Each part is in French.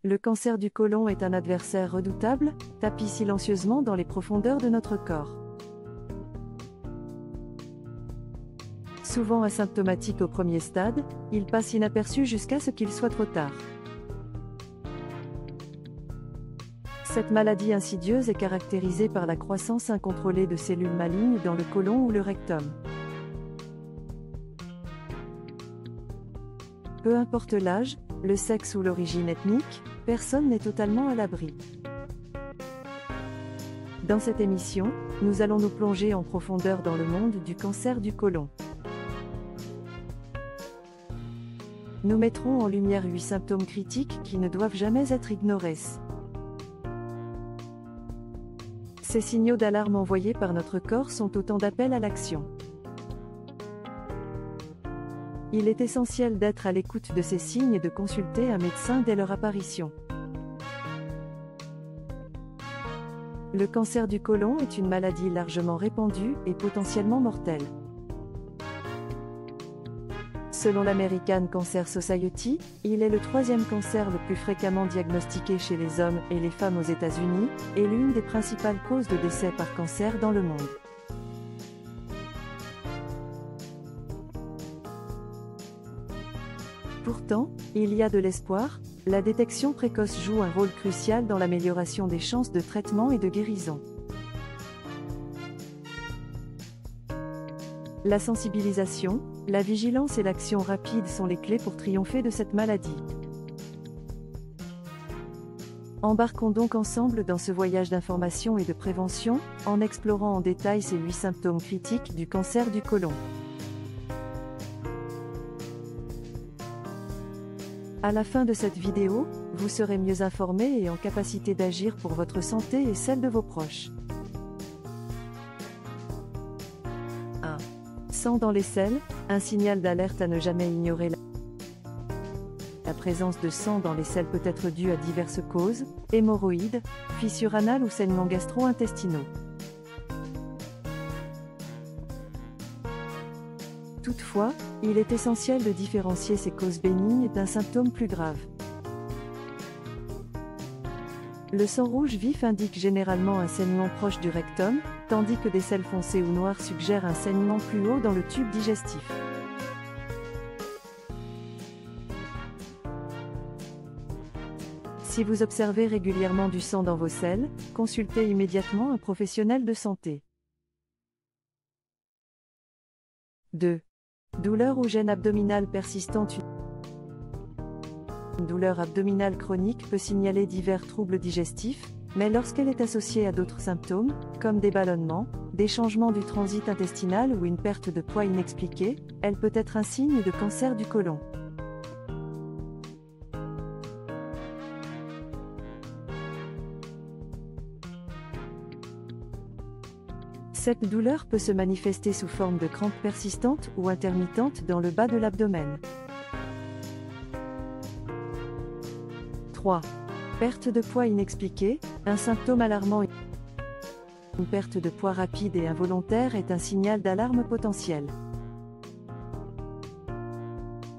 Le cancer du côlon est un adversaire redoutable, tapis silencieusement dans les profondeurs de notre corps. Souvent asymptomatique au premier stade, il passe inaperçu jusqu'à ce qu'il soit trop tard. Cette maladie insidieuse est caractérisée par la croissance incontrôlée de cellules malignes dans le côlon ou le rectum. Peu importe l'âge, le sexe ou l'origine ethnique, personne n'est totalement à l'abri. Dans cette émission, nous allons nous plonger en profondeur dans le monde du cancer du côlon. Nous mettrons en lumière 8 symptômes critiques qui ne doivent jamais être ignorés. Ces signaux d'alarme envoyés par notre corps sont autant d'appels à l'action. Il est essentiel d'être à l'écoute de ces signes et de consulter un médecin dès leur apparition. Le cancer du côlon est une maladie largement répandue et potentiellement mortelle. Selon l'American Cancer Society, il est le 3e cancer le plus fréquemment diagnostiqué chez les hommes et les femmes aux États-Unis, et l'une des principales causes de décès par cancer dans le monde. Pourtant, il y a de l'espoir, la détection précoce joue un rôle crucial dans l'amélioration des chances de traitement et de guérison. La sensibilisation, la vigilance et l'action rapide sont les clés pour triompher de cette maladie. Embarquons donc ensemble dans ce voyage d'information et de prévention, en explorant en détail ces 8 symptômes critiques du cancer du côlon. À la fin de cette vidéo, vous serez mieux informé et en capacité d'agir pour votre santé et celle de vos proches. 1. Sang dans les selles, un signal d'alerte à ne jamais ignorer. La présence de sang dans les selles peut être due à diverses causes, hémorroïdes, fissures anales ou saignements gastro-intestinaux. Toutefois, il est essentiel de différencier ces causes bénignes d'un symptôme plus grave. Le sang rouge vif indique généralement un saignement proche du rectum, tandis que des selles foncées ou noires suggèrent un saignement plus haut dans le tube digestif. Si vous observez régulièrement du sang dans vos selles, consultez immédiatement un professionnel de santé. 2. Douleur ou gêne abdominale persistante. Une douleur abdominale chronique peut signaler divers troubles digestifs, mais lorsqu'elle est associée à d'autres symptômes, comme des ballonnements, des changements du transit intestinal ou une perte de poids inexpliquée, elle peut être un signe de cancer du côlon. Cette douleur peut se manifester sous forme de crampes persistantes ou intermittentes dans le bas de l'abdomen. 3. Perte de poids inexpliquée, un symptôme alarmant. Une perte de poids rapide et involontaire est un signal d'alarme potentiel.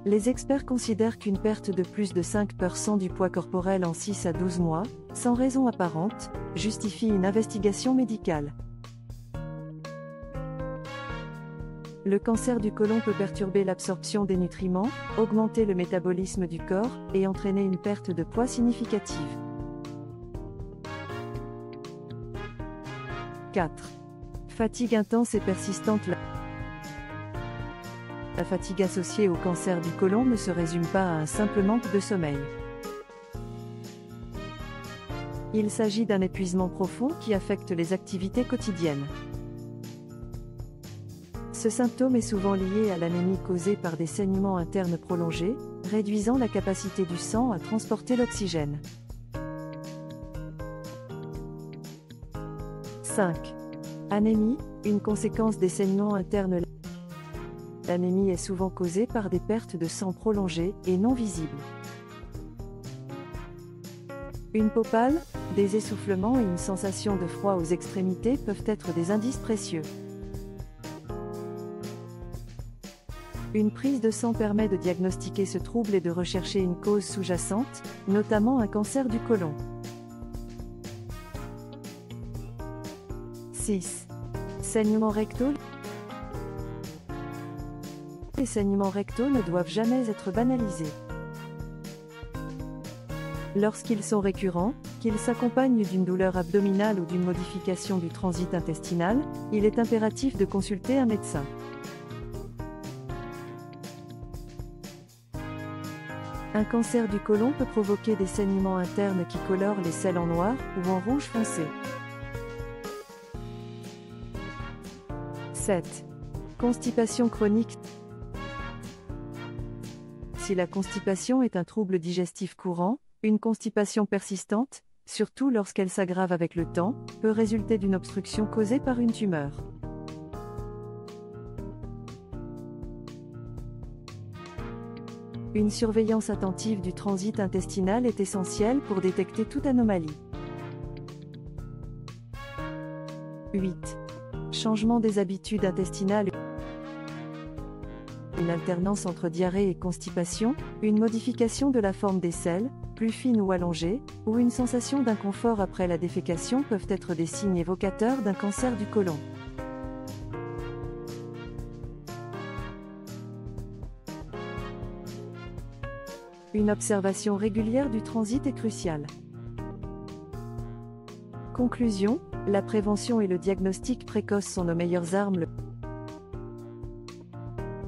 Les experts considèrent qu'une perte de plus de 5% du poids corporel en 6 à 12 mois, sans raison apparente, justifie une investigation médicale. Le cancer du côlon peut perturber l'absorption des nutriments, augmenter le métabolisme du corps, et entraîner une perte de poids significative. 4. Fatigue intense et persistante. La fatigue associée au cancer du côlon ne se résume pas à un simple manque de sommeil. Il s'agit d'un épuisement profond qui affecte les activités quotidiennes. Ce symptôme est souvent lié à l'anémie causée par des saignements internes prolongés, réduisant la capacité du sang à transporter l'oxygène. 5. Anémie, une conséquence des saignements internes. L'anémie est souvent causée par des pertes de sang prolongées et non visibles. Une peau pâle, des essoufflements et une sensation de froid aux extrémités peuvent être des indices précieux. Une prise de sang permet de diagnostiquer ce trouble et de rechercher une cause sous-jacente, notamment un cancer du côlon. 6. Saignements rectaux. Les saignements rectaux ne doivent jamais être banalisés. Lorsqu'ils sont récurrents, qu'ils s'accompagnent d'une douleur abdominale ou d'une modification du transit intestinal, il est impératif de consulter un médecin. Un cancer du côlon peut provoquer des saignements internes qui colorent les selles en noir ou en rouge foncé. 7. Constipation chronique. Si la constipation est un trouble digestif courant, une constipation persistante, surtout lorsqu'elle s'aggrave avec le temps, peut résulter d'une obstruction causée par une tumeur. Une surveillance attentive du transit intestinal est essentielle pour détecter toute anomalie. 8. Changement des habitudes intestinales. Une alternance entre diarrhée et constipation, une modification de la forme des selles, plus fine ou allongée, ou une sensation d'inconfort après la défécation peuvent être des signes évocateurs d'un cancer du côlon. Une observation régulière du transit est cruciale. Conclusion, la prévention et le diagnostic précoce sont nos meilleures armes. Le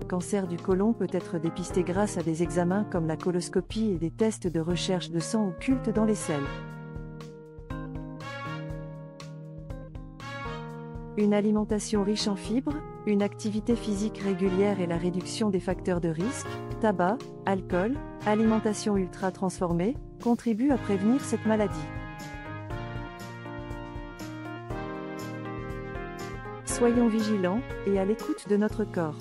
cancer du côlon peut être dépisté grâce à des examens comme la coloscopie et des tests de recherche de sang occulte dans les selles. Une alimentation riche en fibres, une activité physique régulière et la réduction des facteurs de risque, tabac, alcool, alimentation ultra transformée, contribuent à prévenir cette maladie. Soyons vigilants et à l'écoute de notre corps.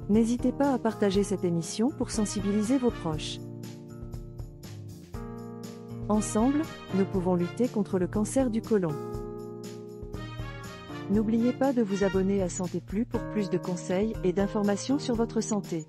N'hésitez pas à partager cette émission pour sensibiliser vos proches. Ensemble, nous pouvons lutter contre le cancer du côlon. N'oubliez pas de vous abonner à Santé Plus pour plus de conseils et d'informations sur votre santé.